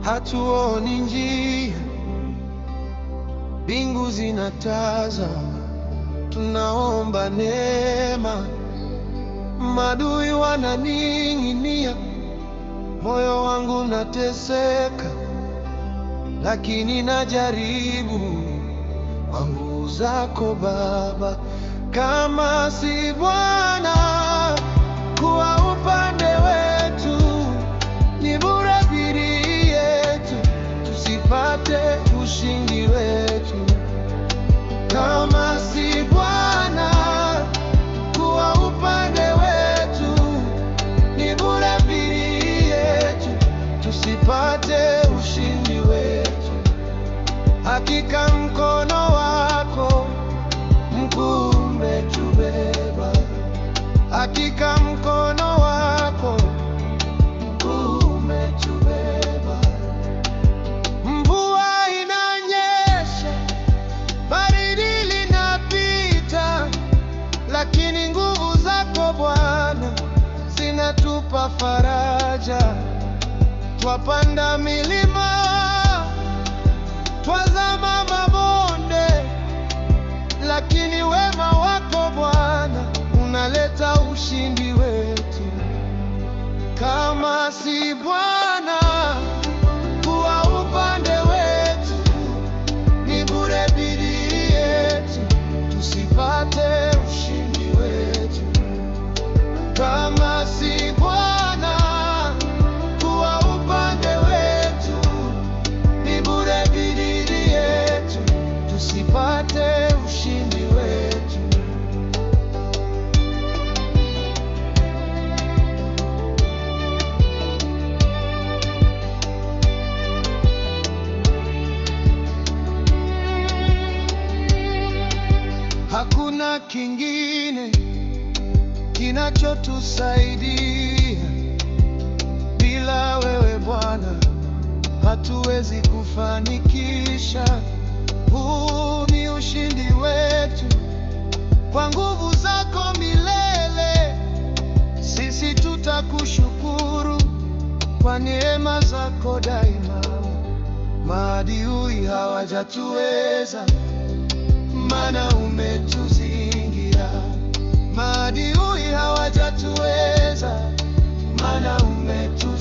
hatuoni njia, mbingu zinatazama, tunaomba neema. Maadui wananing'inia, moyo wangu nateseka, lakini najaribu kwa nguvu zako Baba. Kama si Bwana kuwa upande wetu, ni bure bidii yetu, tusipate ushindi wetu. Kama si Bwana kuwa upande wetu, ni bure bidii yetu, tusipate ushindi wetu. Hakika mkono wako mkuu umetubeba, hakika mkono wako mkuu umetubeba. Mvua inanyesha, baridi linapita, lakini nguvu zako Bwana zinatupa faraja. Twapanda milima, twazama mabonde, lakini wema wako Bwana unaleta ushindi wetu. Kama si Bwana kuwa upande wetu, ni bure bidii yetu, tusipate ushindi wetu. Kama si Bwana kuwa upande wetu, ni bure bidii yetu, tusipate ushindi wetu. Hakuna kingine kinachotusaidia, bila wewe Bwana hatuwezi kufanikisha. Huu ni ushindi wetu, kwa nguvu zako milele. Sisi tutakushukuru kwa neema zako daima. Maadui hawajatuweza, maana umetuzingira. Maadui hawajatuweza, maana umetuzingira.